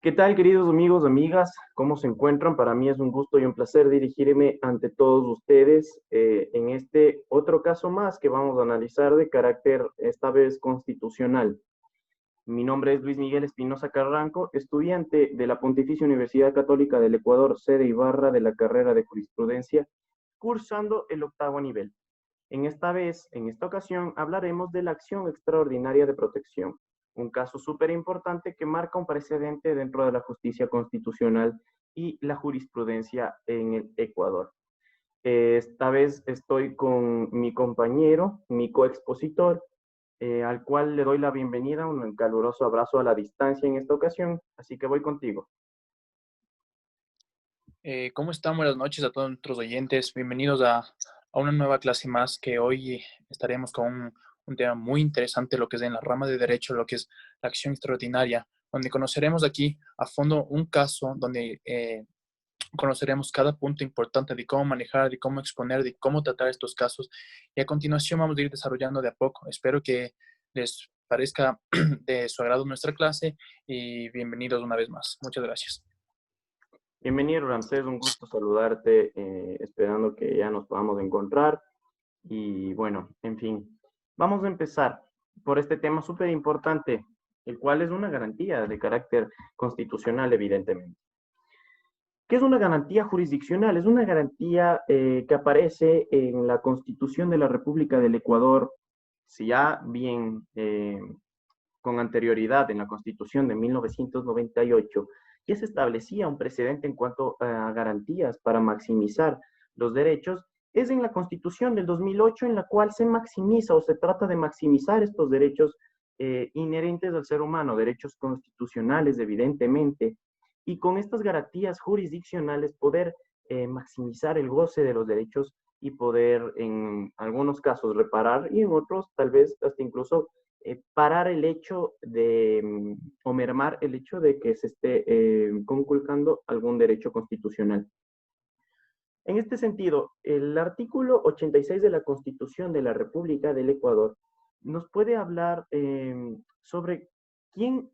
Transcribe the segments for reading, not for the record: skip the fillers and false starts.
¿Qué tal, queridos amigos, amigas? ¿Cómo se encuentran? Para mí es un gusto y un placer dirigirme ante todos ustedes en este otro caso más que vamos a analizar de carácter, esta vez constitucional. Mi nombre es Luis Miguel Espinosa Carranco, estudiante de la Pontificia Universidad Católica del Ecuador, sede Ibarra de la carrera de Jurisprudencia, cursando el octavo nivel. En esta ocasión, hablaremos de la acción extraordinaria de protección, un caso súper importante que marca un precedente dentro de la justicia constitucional y la jurisprudencia en el Ecuador. Esta vez estoy con mi compañero, mi coexpositor, al cual le doy la bienvenida, un caluroso abrazo a la distancia en esta ocasión, así que voy contigo. ¿Cómo están? Buenas noches a todos nuestros oyentes. Bienvenidos a una nueva clase más que hoy estaremos con un tema muy interesante, lo que es en la rama de derecho, lo que es la acción extraordinaria, donde conoceremos aquí a fondo un caso donde conoceremos cada punto importante de cómo manejar, de cómo exponer, de cómo tratar estos casos. Y a continuación vamos a ir desarrollando de a poco. Espero que les parezca de su agrado nuestra clase y bienvenidos una vez más. Muchas gracias. Bienvenido, Ramsés, un gusto saludarte, esperando que ya nos podamos encontrar. Y bueno, en fin, vamos a empezar por este tema súper importante, el cual es una garantía de carácter constitucional, evidentemente. ¿Qué es una garantía jurisdiccional? Es una garantía que aparece en la Constitución de la República del Ecuador, si ya bien con anterioridad en la Constitución de 1998, ya se establecía un precedente en cuanto a garantías para maximizar los derechos, es en la Constitución del 2008 en la cual se maximiza o se trata de maximizar estos derechos inherentes al ser humano, derechos constitucionales, evidentemente, y con estas garantías jurisdiccionales poder maximizar el goce de los derechos y poder en algunos casos reparar y en otros tal vez hasta incluso parar el hecho de, o mermar el hecho de que se esté conculcando algún derecho constitucional. En este sentido, el artículo 86 de la Constitución de la República del Ecuador nos puede hablar sobre quién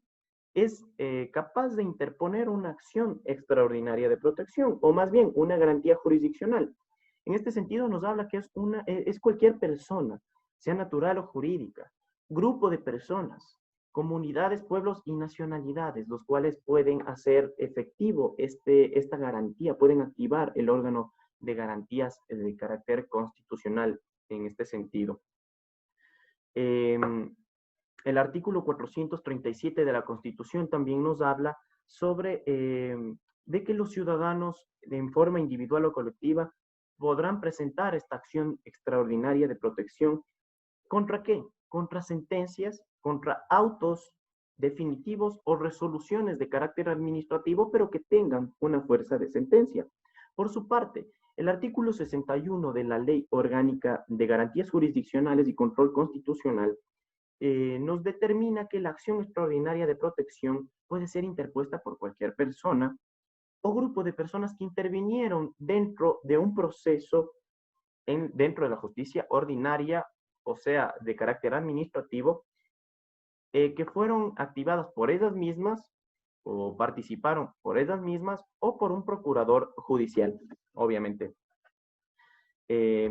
es capaz de interponer una acción extraordinaria de protección, o más bien una garantía jurisdiccional. En este sentido, nos habla que es cualquier persona, sea natural o jurídica, grupo de personas, comunidades, pueblos y nacionalidades, los cuales pueden hacer efectivo esta garantía, pueden activar el órgano de garantías de carácter constitucional en este sentido. Eh, el artículo 437 de la Constitución también nos habla sobre de que los ciudadanos en forma individual o colectiva podrán presentar esta acción extraordinaria de protección. ¿Contra qué? Contra sentencias, contra autos definitivos o resoluciones de carácter administrativo, pero que tengan una fuerza de sentencia. Por su parte, el artículo 61 de la Ley Orgánica de Garantías Jurisdiccionales y Control Constitucional nos determina que la acción extraordinaria de protección puede ser interpuesta por cualquier persona o grupo de personas que intervinieron dentro de un proceso dentro de la justicia ordinaria, o sea, de carácter administrativo, que fueron activadas por ellas mismas o participaron por ellas mismas o por un procurador judicial, obviamente. Eh,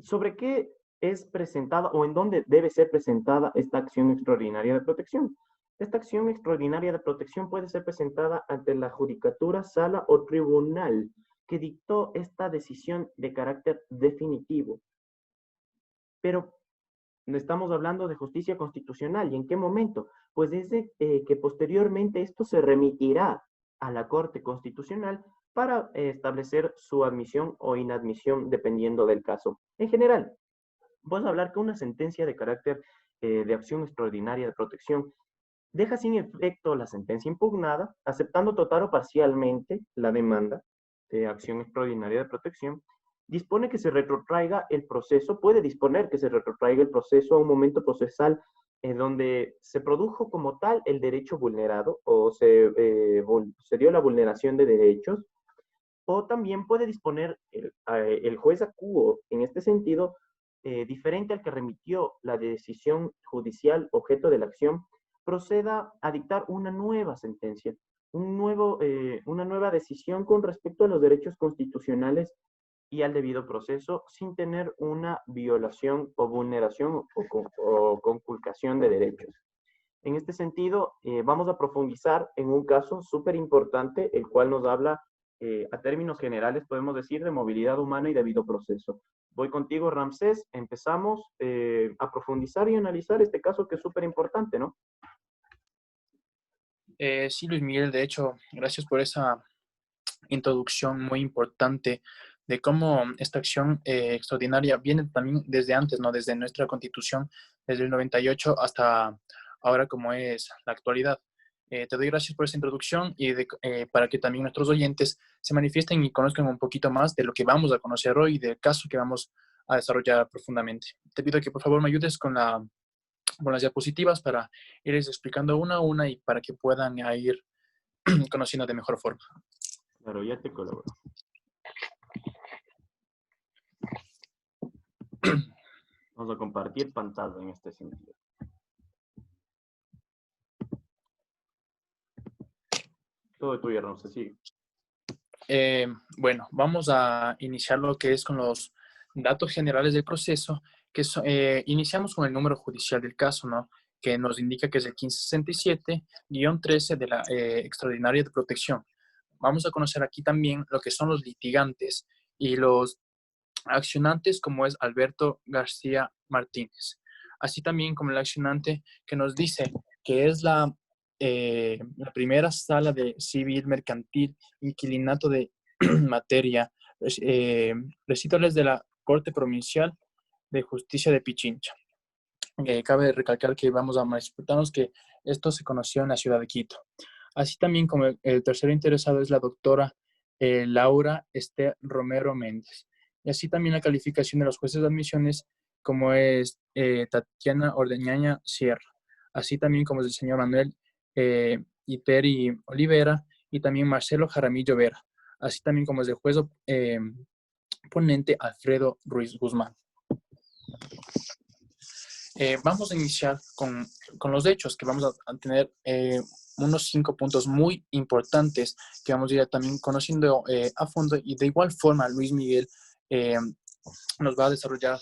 ¿Sobre qué es presentada o en dónde debe ser presentada esta acción extraordinaria de protección? Esta acción extraordinaria de protección puede ser presentada ante la judicatura, sala o tribunal que dictó esta decisión de carácter definitivo. Pero no estamos hablando de justicia constitucional. ¿Y en qué momento? Pues desde que posteriormente esto se remitirá a la Corte Constitucional para establecer su admisión o inadmisión dependiendo del caso. En general, vamos a hablar que una sentencia de carácter de acción extraordinaria de protección deja sin efecto la sentencia impugnada, aceptando total o parcialmente la demanda de acción extraordinaria de protección, dispone que se retrotraiga el proceso, puede disponer que se retrotraiga el proceso a un momento procesal en donde se produjo como tal el derecho vulnerado o se dio la vulneración de derechos, o también puede disponer el juez acuo en este sentido, diferente al que remitió la decisión judicial objeto de la acción, proceda a dictar una nueva sentencia, una nueva decisión con respecto a los derechos constitucionales y al debido proceso sin tener una violación o vulneración o conculcación de derechos. En este sentido, vamos a profundizar en un caso súper importante, el cual nos habla, a términos generales, podemos decir, de movilidad humana y debido proceso. Voy contigo, Ramsés. Empezamos a profundizar y analizar este caso que es súper importante, ¿no? Sí, Luis Miguel, de hecho, gracias por esa introducción muy importante de cómo esta acción extraordinaria viene también desde antes, ¿no? Desde nuestra Constitución, desde el 98 hasta ahora como es la actualidad. Te doy gracias por esa introducción y para que también nuestros oyentes se manifiesten y conozcan un poquito más de lo que vamos a conocer hoy y del caso que vamos a desarrollar profundamente. Te pido que por favor me ayudes con las diapositivas para irles explicando una a una y para que puedan ir conociendo de mejor forma. Claro, ya te colaboro. Vamos a compartir pantalla en este sentido. Todo tuyo, Ramsés, sigue. Bueno, vamos a iniciar lo que es con los datos generales del proceso, iniciamos con el número judicial del caso, ¿no? Que nos indica que es el 1567-13 de la extraordinaria de protección. Vamos a conocer aquí también lo que son los litigantes y los accionantes, como es Alberto García Martínez. Así también como el accionante que nos dice que es la primera sala de civil mercantil inquilinato de materia residuales de la Corte Provincial de Justicia de Pichincha. Cabe recalcar que vamos a manifestarnos que esto se conoció en la ciudad de Quito. Así también como el tercero interesado es la doctora Laura Esther Romero Méndez. Y así también la calificación de los jueces de admisiones como es Tatiana Ordeñaña Sierra. Así también como es el señor Manuel Iteri Olivera y también Marcelo Jaramillo Vera. Así también como es el juez ponente Alfredo Ruiz Guzmán. Vamos a iniciar con los hechos, que vamos a tener unos 5 puntos muy importantes que vamos a ir también conociendo a fondo, y de igual forma Luis Miguel nos va a desarrollar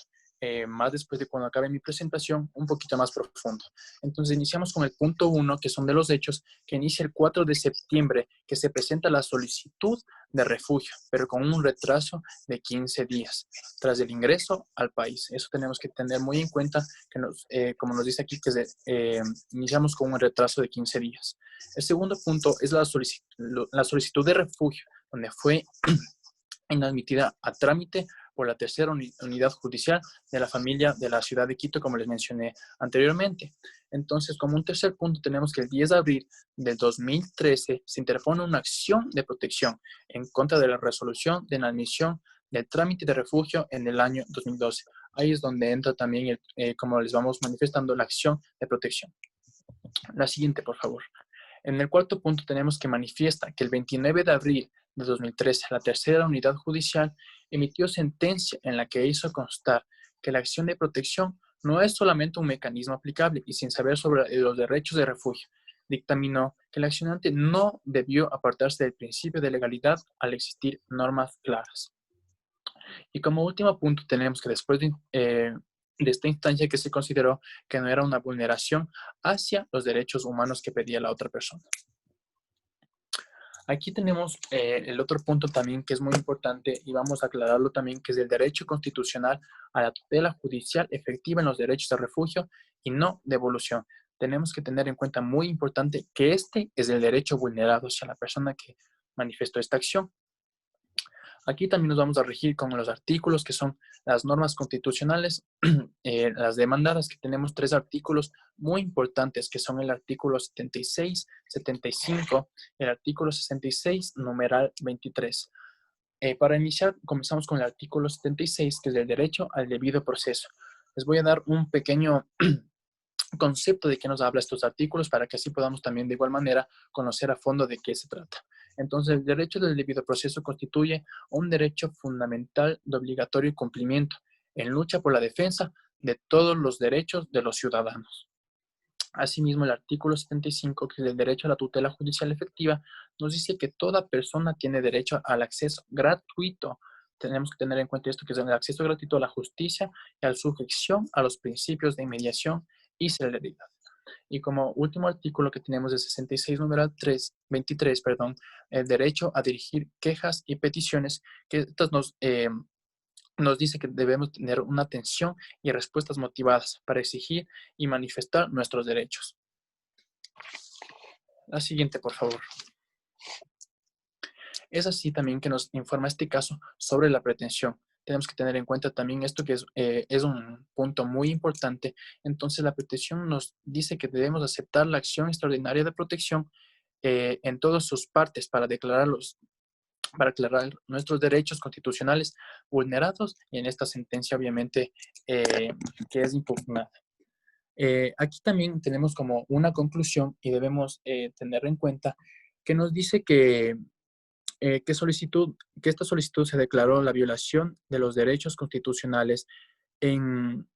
más después de cuando acabe mi presentación, un poquito más profundo. Entonces iniciamos con el punto 1, que son de los hechos, que inicia el 4 de septiembre, que se presenta la solicitud de refugio, pero con un retraso de 15 días tras el ingreso al país. Eso tenemos que tener muy en cuenta, que como nos dice aquí, que iniciamos con un retraso de 15 días. El segundo punto es la solicitud de refugio, donde fue inadmitida a trámite por la tercera unidad judicial de la familia de la ciudad de Quito, como les mencioné anteriormente. Entonces, como un tercer punto, tenemos que el 10 de abril del 2013 se interpone una acción de protección en contra de la resolución de inadmisión del trámite de refugio en el año 2012. Ahí es donde entra también, como les vamos manifestando, la acción de protección. La siguiente, por favor. En el cuarto punto tenemos que manifiesta que el 29 de abril de 2013 la tercera unidad judicial emitió sentencia en la que hizo constar que la acción de protección no es solamente un mecanismo aplicable y sin saber sobre los derechos de refugio. Dictaminó que el accionante no debió apartarse del principio de legalidad al existir normas claras. Y como último punto tenemos que después de esta instancia que se consideró que no era una vulneración hacia los derechos humanos que pedía la otra persona. Aquí tenemos el otro punto también que es muy importante y vamos a aclararlo también, que es el derecho constitucional a la tutela judicial efectiva en los derechos de refugio y no devolución. Tenemos que tener en cuenta muy importante que este es el derecho vulnerado hacia la persona que manifestó esta acción. Aquí también nos vamos a regir con los artículos que son las normas constitucionales, las demandadas, que tenemos 3 artículos muy importantes, que son el artículo 76, 75, el artículo 66, numeral 23. Para iniciar, comenzamos con el artículo 76, que es el derecho al debido proceso. Les voy a dar un pequeño concepto de qué nos habla estos artículos para que así podamos también de igual manera conocer a fondo de qué se trata. Entonces, el derecho del debido proceso constituye un derecho fundamental de obligatorio cumplimiento en lucha por la defensa de todos los derechos de los ciudadanos. Asimismo, el artículo 75, que es el derecho a la tutela judicial efectiva, nos dice que toda persona tiene derecho al acceso gratuito. Tenemos que tener en cuenta esto, que es el acceso gratuito a la justicia y a la sujeción a los principios de inmediación y celeridad. Y como último artículo que tenemos es 66, número 23, perdón, el derecho a dirigir quejas y peticiones, que estas nos dice que debemos tener una atención y respuestas motivadas para exigir y manifestar nuestros derechos. La siguiente, por favor. Es así también que nos informa este caso sobre la pretensión. Tenemos que tener en cuenta también esto que es un punto muy importante. Entonces, la pretensión nos dice que debemos aceptar la acción extraordinaria de protección en todas sus partes para declarar nuestros derechos constitucionales vulnerados y en esta sentencia, obviamente, que es impugnada. Aquí también tenemos como una conclusión y debemos tener en cuenta que nos dice que esta solicitud se declaró la violación de los derechos constitucionales en,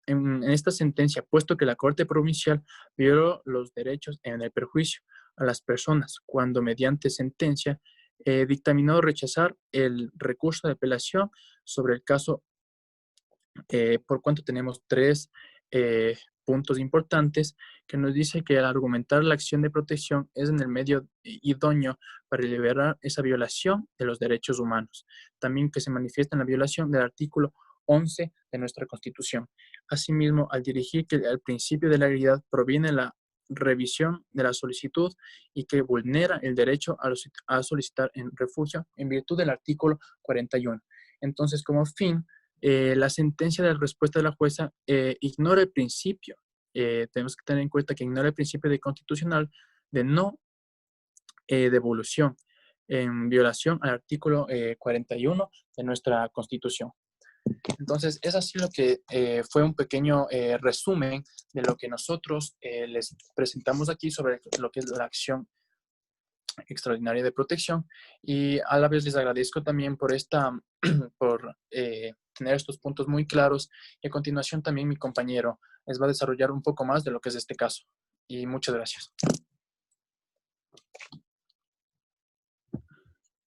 en esta sentencia, puesto que la Corte Provincial violó los derechos en el perjuicio a las personas cuando mediante sentencia dictaminó rechazar el recurso de apelación sobre el caso, por cuanto tenemos tres puntos importantes que nos dice que al argumentar la acción de protección es en el medio idóneo para liberar esa violación de los derechos humanos. También que se manifiesta en la violación del artículo 11 de nuestra Constitución. Asimismo, al dirigir que el principio de legalidad proviene de la revisión de la solicitud y que vulnera el derecho a solicitar en refugio en virtud del artículo 41. Entonces, como fin, la sentencia de respuesta de la jueza ignora el principio. Tenemos que tener en cuenta que ignora el principio de constitucional de no devolución en violación al artículo 41 de nuestra Constitución. Entonces, es así lo que fue un pequeño resumen de lo que nosotros les presentamos aquí sobre lo que es la acción extraordinaria de protección, y a la vez les agradezco también por tener estos puntos muy claros, y a continuación también mi compañero les va a desarrollar un poco más de lo que es este caso. Y muchas gracias.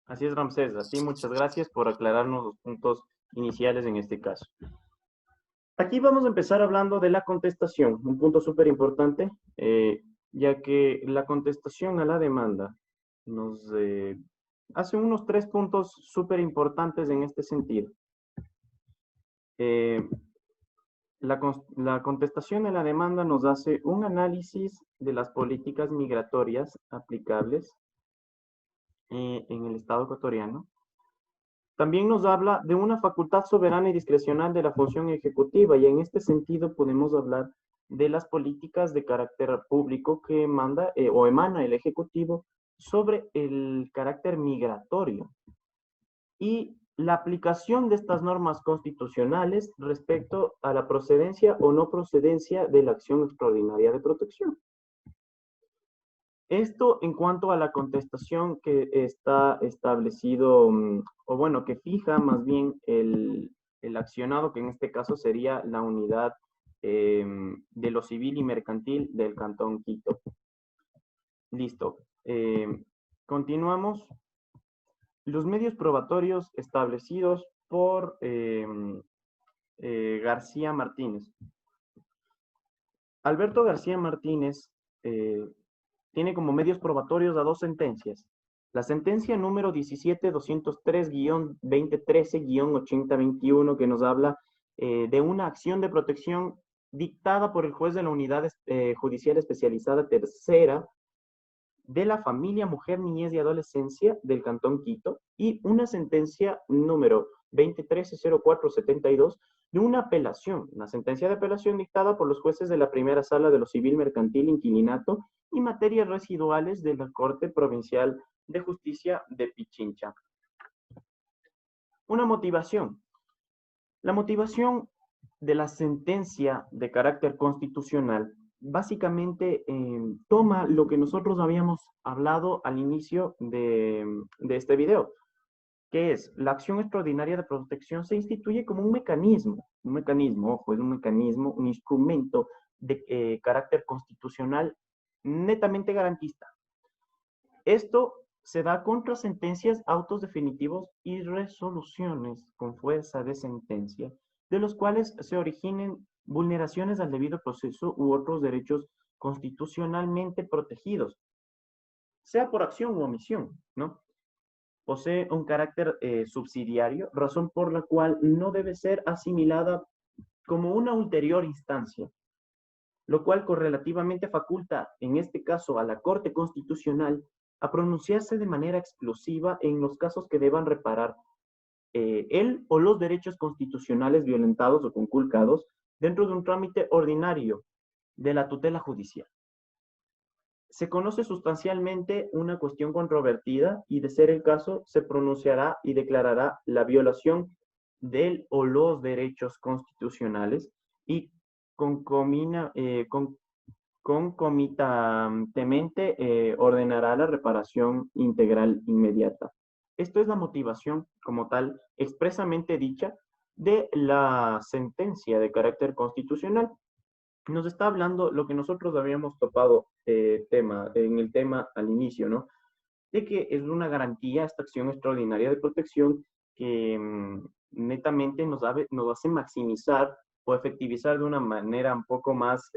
Así es, Ramsés. A ti muchas gracias por aclararnos los puntos iniciales en este caso. Aquí vamos a empezar hablando de la contestación, un punto súper importante, ya que la contestación a la demanda nos hace unos 3 puntos súper importantes en este sentido. La contestación a la demanda nos hace un análisis de las políticas migratorias aplicables en el Estado ecuatoriano. También nos habla de una facultad soberana y discrecional de la función ejecutiva, y en este sentido podemos hablar de las políticas de carácter público que manda o emana el Ejecutivo sobre el carácter migratorio y la aplicación de estas normas constitucionales respecto a la procedencia o no procedencia de la acción extraordinaria de protección. Esto en cuanto a la contestación que está establecido, o bueno, que fija más bien el accionado, que en este caso sería la unidad de lo civil y mercantil del Cantón Quito. Listo. Continuamos. Los medios probatorios establecidos por García Martínez. Alberto García Martínez tiene como medios probatorios a 2 sentencias. La sentencia número 17203-2013-8021, que nos habla de una acción de protección dictada por el juez de la Unidad Judicial Especializada Tercera de la Familia, Mujer, Niñez y Adolescencia del Cantón Quito, y una sentencia número 2013-0472 de una sentencia de apelación dictada por los jueces de la primera sala de lo civil, mercantil, inquilinato y materias residuales de la Corte Provincial de Justicia de Pichincha. Una motivación. La motivación de la sentencia de carácter constitucional básicamente toma lo que nosotros habíamos hablado al inicio de este video, que es la acción extraordinaria de protección se instituye como un mecanismo, ojo, es un mecanismo, un instrumento de carácter constitucional netamente garantista. Esto se da contra sentencias, autos definitivos y resoluciones con fuerza de sentencia, de los cuales se originen vulneraciones al debido proceso u otros derechos constitucionalmente protegidos, sea por acción u omisión, ¿no? Posee un carácter subsidiario, razón por la cual no debe ser asimilada como una ulterior instancia, lo cual correlativamente faculta, en este caso, a la Corte Constitucional a pronunciarse de manera exclusiva en los casos que deban reparar el o los derechos constitucionales violentados o conculcados dentro de un trámite ordinario de la tutela judicial. Se conoce sustancialmente una cuestión controvertida y, de ser el caso, se pronunciará y declarará la violación del o los derechos constitucionales y concomitantemente ordenará la reparación integral inmediata. Esto es la motivación como tal expresamente dicha de la sentencia de carácter constitucional. Nos está hablando lo que nosotros habíamos topado en el tema al inicio, ¿no? De que es una garantía, esta acción extraordinaria de protección que netamente nos hace maximizar o efectivizar de una manera un poco más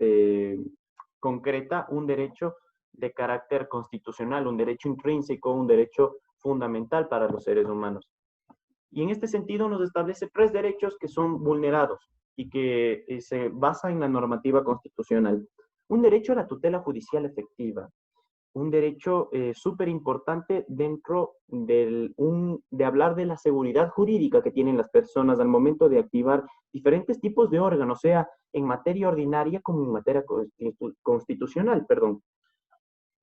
concreta un derecho de carácter constitucional, un derecho intrínseco, un derecho fundamental para los seres humanos. Y en este sentido nos establece tres derechos que son vulnerados y que se basa en la normativa constitucional. Un derecho a la tutela judicial efectiva, un derecho súper importante dentro de hablar de la seguridad jurídica que tienen las personas al momento de activar diferentes tipos de órganos, sea en materia ordinaria como en materia constitucional, perdón.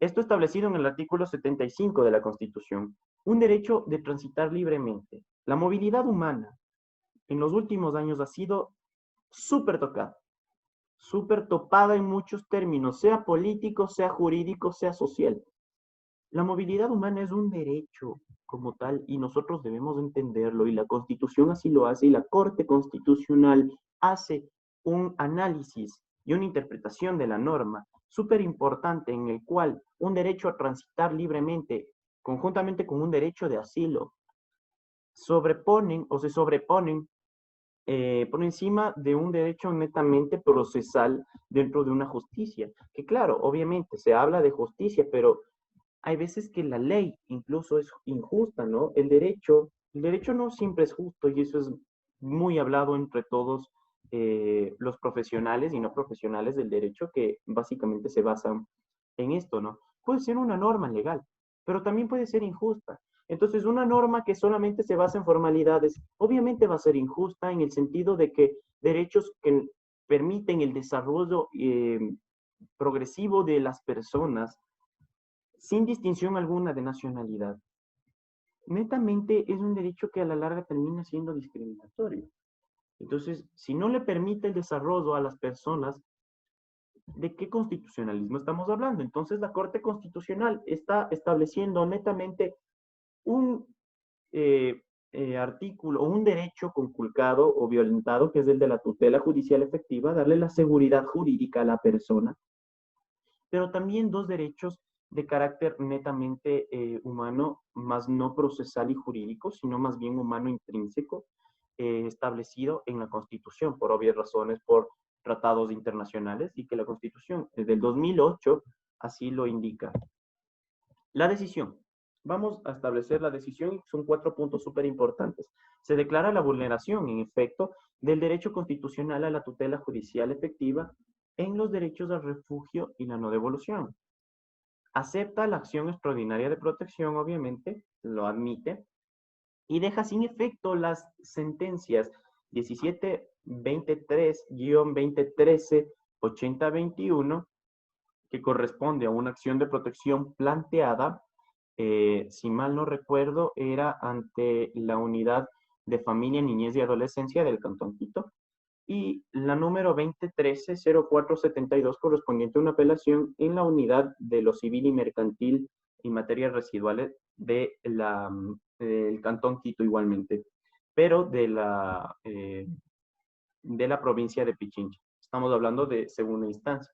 Esto establecido en el artículo 75 de la Constitución. Un derecho de transitar libremente. La movilidad humana en los últimos años ha sido súper tocada, súper topada en muchos términos, sea político, sea jurídico, sea social. La movilidad humana es un derecho como tal y nosotros debemos entenderlo y la Constitución así lo hace y la Corte Constitucional hace un análisis y una interpretación de la norma súper importante en el cual un derecho a transitar libremente conjuntamente con un derecho de asilo sobreponen o se sobreponen por encima de un derecho netamente procesal dentro de una justicia. Que claro, obviamente se habla de justicia, pero hay veces que la ley incluso es injusta, ¿no? El derecho no siempre es justo y eso es muy hablado entre todos los profesionales y no profesionales del derecho que básicamente se basan en esto, ¿no? Puede ser una norma legal, pero también puede ser injusta. Entonces, una norma que solamente se basa en formalidades, obviamente va a ser injusta en el sentido de que derechos que permiten el desarrollo progresivo de las personas sin distinción alguna de nacionalidad, netamente es un derecho que a la larga termina siendo discriminatorio. Entonces, si no le permite el desarrollo a las personas, ¿de qué constitucionalismo estamos hablando? Entonces, la Corte Constitucional está estableciendo netamente un artículo o un derecho conculcado o violentado, que es el de la tutela judicial efectiva, darle la seguridad jurídica a la persona, pero también dos derechos de carácter netamente humano, más no procesal y jurídico, sino más bien humano intrínseco, establecido en la Constitución, por obvias razones, por tratados internacionales, y que la Constitución desde el 2008 así lo indica. La decisión. Vamos a establecer la decisión y son 4 puntos súper importantes. Se declara la vulneración, en efecto, del derecho constitucional a la tutela judicial efectiva en los derechos al refugio y la no devolución. Acepta la acción extraordinaria de protección, obviamente, lo admite, y deja sin efecto las sentencias 1723-2013-8021, que corresponde a una acción de protección planteada, si mal no recuerdo, era ante la Unidad de Familia, Niñez y Adolescencia del Cantón Quito, y la número 2013-0472 correspondiente a una apelación en la Unidad de lo Civil y Mercantil y Materias Residuales del Cantón Quito igualmente, pero de la provincia de Pichincha. Estamos hablando de segunda instancia.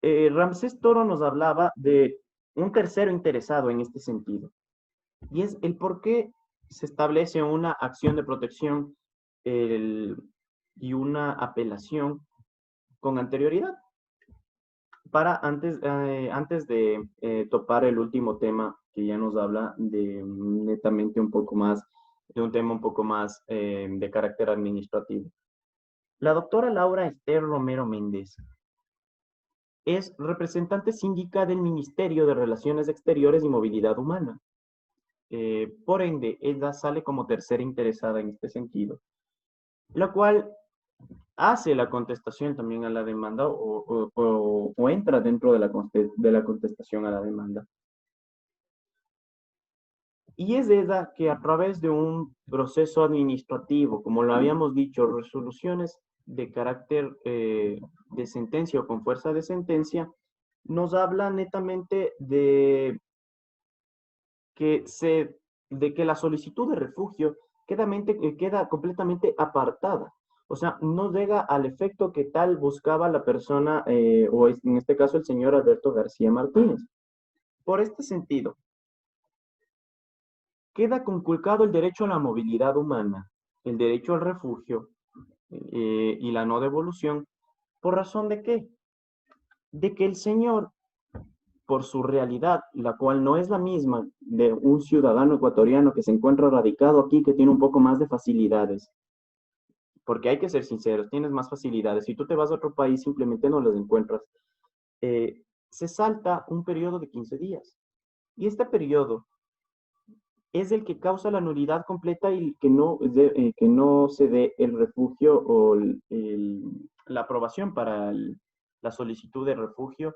Ramsés Toro nos hablaba de un tercero interesado en este sentido, y es el por qué se establece una acción de protección y una apelación con anterioridad. Para antes de topar el último tema que ya nos habla de netamente un poco más, de un tema un poco más de carácter administrativo. La doctora Laura Esther Romero Méndez es representante síndica del Ministerio de Relaciones Exteriores y Movilidad Humana. Por ende, ella sale como tercera interesada en este sentido, la cual hace la contestación también a la demanda o entra dentro de la contestación a la demanda. Y es ella que a través de un proceso administrativo, como lo habíamos dicho, resoluciones de carácter de sentencia o con fuerza de sentencia, nos habla netamente de que la solicitud de refugio queda completamente apartada. O sea, no llega al efecto que tal buscaba la persona, o en este caso el señor Alberto García Martínez. Por este sentido, queda conculcado el derecho a la movilidad humana, el derecho al refugio y la no devolución. ¿Por razón de qué? De que el señor, por su realidad, la cual no es la misma de un ciudadano ecuatoriano que se encuentra radicado aquí, que tiene un poco más de facilidades, porque hay que ser sinceros, tienes más facilidades. Si tú te vas a otro país, simplemente no las encuentras. Se salta un periodo de 15 días. Y este periodo es el que causa la nulidad completa y que no se dé el refugio o la aprobación para la solicitud de refugio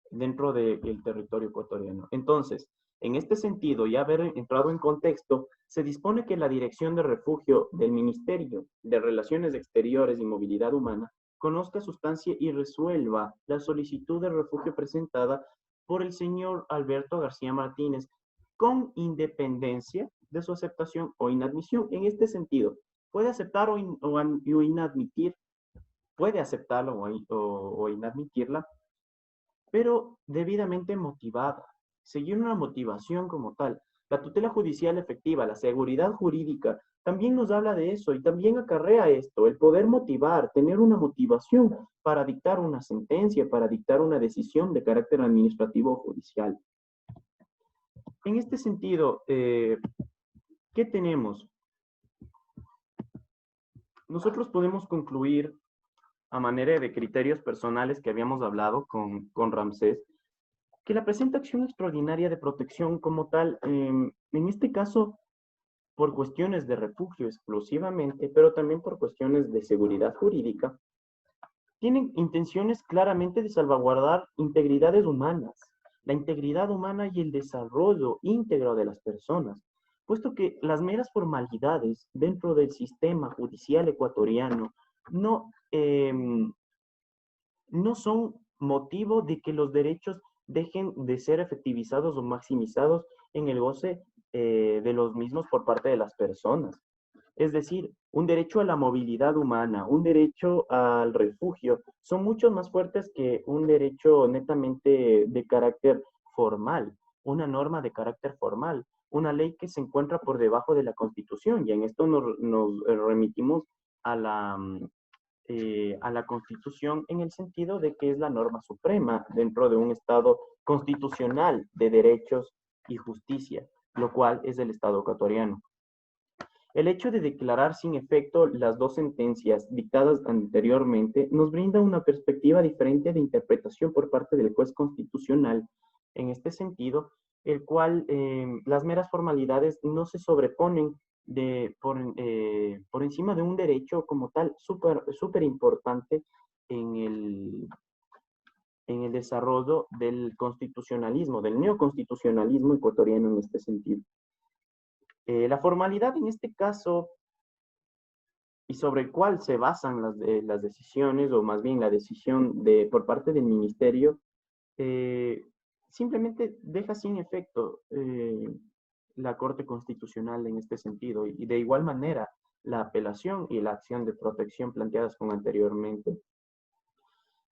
dentro del territorio ecuatoriano. Entonces, en este sentido, y haber entrado en contexto, se dispone que la Dirección de Refugio del Ministerio de Relaciones Exteriores y Movilidad Humana conozca, sustancia y resuelva la solicitud de refugio presentada por el señor Alberto García Martínez, con independencia de su aceptación o inadmisión. En este sentido, puede aceptar o inadmitir, puede aceptarlo o inadmitirla, pero debidamente motivada, seguir una motivación como tal. La tutela judicial efectiva, la seguridad jurídica, también nos habla de eso y también acarrea esto, el poder motivar, tener una motivación para dictar una sentencia, para dictar una decisión de carácter administrativo o judicial. En este sentido, ¿qué tenemos? Nosotros podemos concluir a manera de criterios personales que habíamos hablado con Ramsés, que la presente acción extraordinaria de protección como tal, en este caso, por cuestiones de refugio exclusivamente, pero también por cuestiones de seguridad jurídica, tienen intenciones claramente de salvaguardar integridades humanas, la integridad humana y el desarrollo íntegro de las personas, puesto que las meras formalidades dentro del sistema judicial ecuatoriano no, no son motivo de que los derechos dejen de ser efectivizados o maximizados en el goce de los mismos por parte de las personas. Es decir, un derecho a la movilidad humana, un derecho al refugio, son mucho más fuertes que un derecho netamente de carácter formal, una norma de carácter formal, una ley que se encuentra por debajo de la Constitución. Y en esto nos remitimos a la Constitución en el sentido de que es la norma suprema dentro de un Estado constitucional de derechos y justicia, lo cual es el Estado ecuatoriano. El hecho de declarar sin efecto las dos sentencias dictadas anteriormente nos brinda una perspectiva diferente de interpretación por parte del juez constitucional. En este sentido, el cual las meras formalidades no se sobreponen por encima de un derecho como tal súper importante en en el desarrollo del constitucionalismo, del neoconstitucionalismo ecuatoriano en este sentido. La formalidad en este caso, y sobre el cual se basan las decisiones, o más bien la decisión por parte del ministerio, simplemente deja sin efecto la Corte Constitucional en este sentido. Y de igual manera, la apelación y la acción de protección planteadas con anteriormente.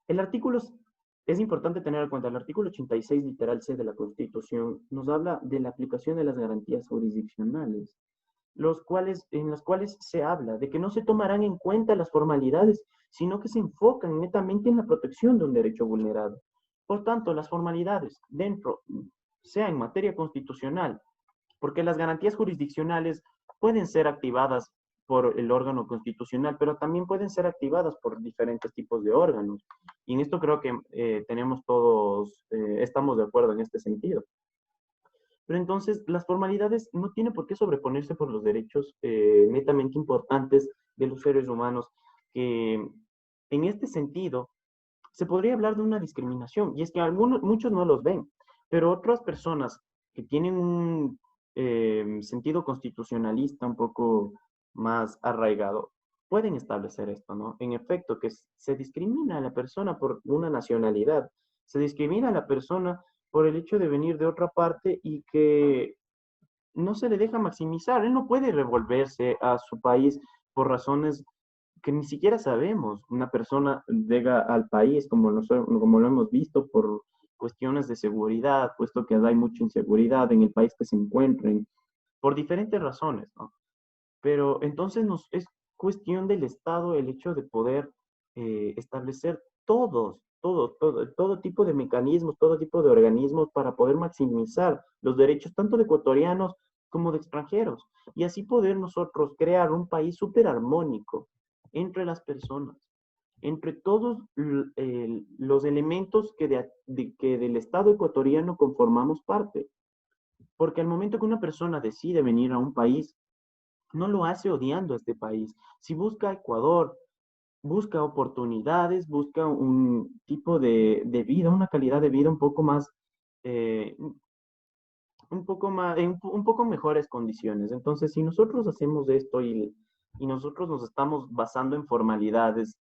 El artículo, es importante tener en cuenta, el artículo 86, literal C de la Constitución, nos habla de la aplicación de las garantías jurisdiccionales, en las cuales se habla de que no se tomarán en cuenta las formalidades, sino que se enfocan netamente en la protección de un derecho vulnerado. Por tanto, las formalidades dentro, sea en materia constitucional, porque las garantías jurisdiccionales pueden ser activadas por el órgano constitucional, pero también pueden ser activadas por diferentes tipos de órganos. Y en esto creo que tenemos todos, estamos de acuerdo en este sentido. Pero entonces las formalidades no tienen por qué sobreponerse por los derechos netamente importantes de los seres humanos, que en este sentido se podría hablar de una discriminación, y es que algunos, muchos no los ven, pero otras personas que tienen un sentido constitucionalista un poco más arraigado, pueden establecer esto, ¿no? En efecto, que se discrimina a la persona por una nacionalidad, se discrimina a la persona por el hecho de venir de otra parte y que no se le deja maximizar. Él no puede revolverse a su país por razones que ni siquiera sabemos. Una persona llega al país, como lo hemos visto, por cuestiones de seguridad, puesto que hay mucha inseguridad en el país que se encuentren, por diferentes razones, ¿no? Pero entonces es cuestión del Estado el hecho de poder establecer todo tipo de mecanismos, todo tipo de organismos para poder maximizar los derechos tanto de ecuatorianos como de extranjeros. Y así poder nosotros crear un país súper armónico entre las personas, entre todos los elementos que del Estado ecuatoriano conformamos parte. Porque al momento que una persona decide venir a un país, no lo hace odiando a este país. Si busca Ecuador, busca oportunidades, busca un tipo de vida, una calidad de vida un poco más, eh, un poco mejores condiciones. Entonces, si nosotros hacemos esto y nosotros nos estamos basando en formalidades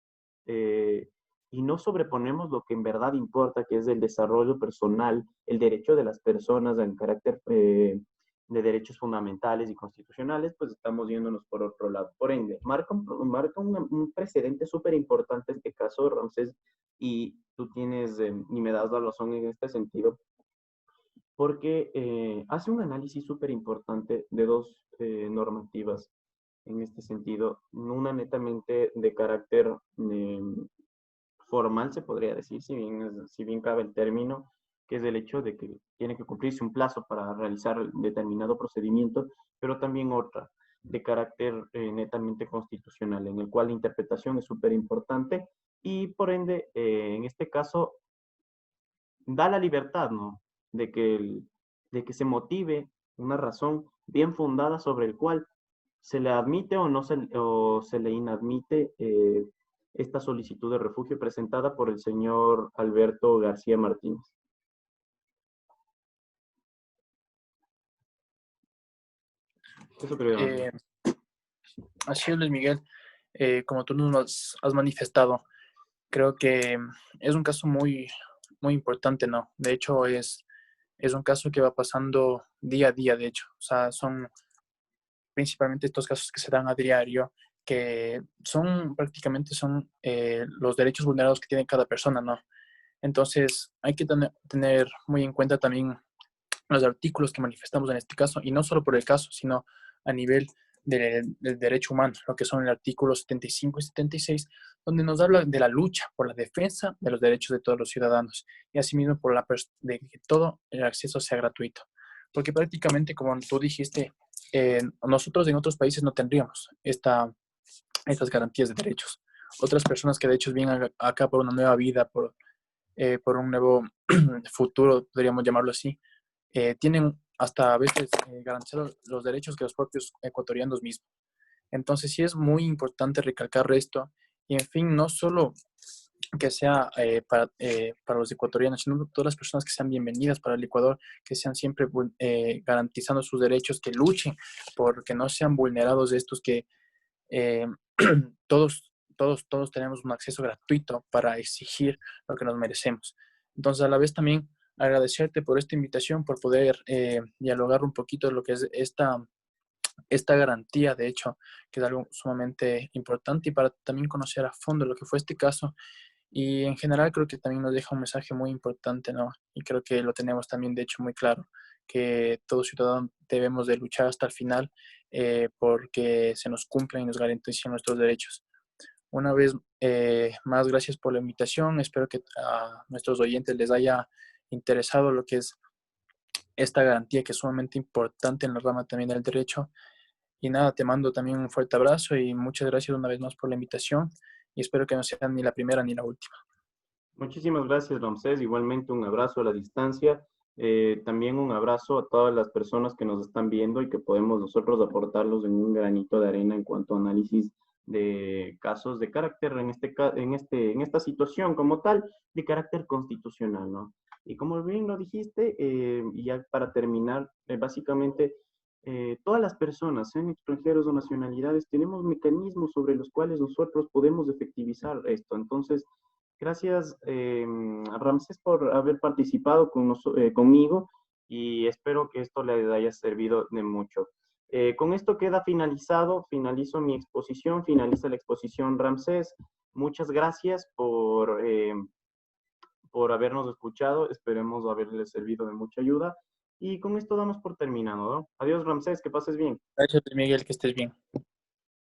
eh, y no sobreponemos lo que en verdad importa, que es el desarrollo personal, el derecho de las personas en carácter de derechos fundamentales y constitucionales, pues estamos yéndonos por otro lado. Por ende, marca un precedente súper importante este caso, Ramsés, y tú tienes, y me das la razón en este sentido, porque hace un análisis súper importante de dos normativas en este sentido, una netamente de carácter formal, se podría decir, si bien cabe el término, que es el hecho de que tiene que cumplirse un plazo para realizar determinado procedimiento, pero también otra de carácter netamente constitucional, en el cual la interpretación es súper importante y por ende, en este caso, da la libertad, ¿no? De que, de que se motive una razón bien fundada sobre el cual se le admite o no o se le inadmite esta solicitud de refugio presentada por el señor Alberto García Martínez. Eso creo. Eh, Así es, Luis Miguel. Como tú nos has manifestado, creo que es un caso muy importante, ¿no? De hecho, es un caso que va pasando día a día, de hecho. O sea, son principalmente estos casos que se dan a diario, que son prácticamente son los derechos vulnerados que tiene cada persona, ¿no? Entonces, hay que tener muy en cuenta también los artículos que manifestamos en este caso, y no solo por el caso, sino a nivel del derecho humano, lo que son el artículo 75 y 76, donde nos habla de la lucha por la defensa de los derechos de todos los ciudadanos y asimismo por de que todo el acceso sea gratuito. Porque prácticamente, como tú dijiste, nosotros en otros países no tendríamos estas garantías de derechos. Otras personas que de hecho vienen acá por una nueva vida, por un nuevo futuro, podríamos llamarlo así, tienen hasta a veces garantizados los derechos que los propios ecuatorianos mismos. Entonces sí es muy importante recalcar esto y en fin, no solo que sea para los ecuatorianos, sino todas las personas que sean bienvenidas para el Ecuador, que sean siempre garantizando sus derechos, que luchen porque no sean vulnerados estos, que eh, todos tenemos un acceso gratuito para exigir lo que nos merecemos. Entonces, a la vez también agradecerte por esta invitación, por poder dialogar un poquito de lo que es esta garantía, de hecho, que es algo sumamente importante y para también conocer a fondo lo que fue este caso. Y en general creo que también nos deja un mensaje muy importante, ¿no? Y creo que lo tenemos también, de hecho, muy claro, que todo ciudadano debemos de luchar hasta el final porque se nos cumplan y nos garanticen nuestros derechos. Una vez más, gracias por la invitación. Espero que a nuestros oyentes les haya interesado lo que es esta garantía que es sumamente importante en la rama también del derecho. Y nada, te mando también un fuerte abrazo y muchas gracias una vez más por la invitación y espero que no sea ni la primera ni la última. Muchísimas gracias, Ramsés. Igualmente un abrazo a la distancia. También un abrazo a todas las personas que nos están viendo y que podemos nosotros aportarlos en un granito de arena en cuanto a análisis de casos de carácter, en esta situación como tal, de carácter constitucional, ¿no? Y como bien lo dijiste, y ya para terminar, básicamente, todas las personas, sean extranjeros o nacionalidades, tenemos mecanismos sobre los cuales nosotros podemos efectivizar esto. Entonces, gracias, Ramsés, por haber participado conmigo y espero que esto le haya servido de mucho. Con esto queda finalizado, finalizo mi exposición, finaliza la exposición Ramsés. Muchas gracias por habernos escuchado, esperemos haberles servido de mucha ayuda y con esto damos por terminado, ¿no? Adiós, Ramsés, que pases bien. Gracias, Miguel, que estés bien.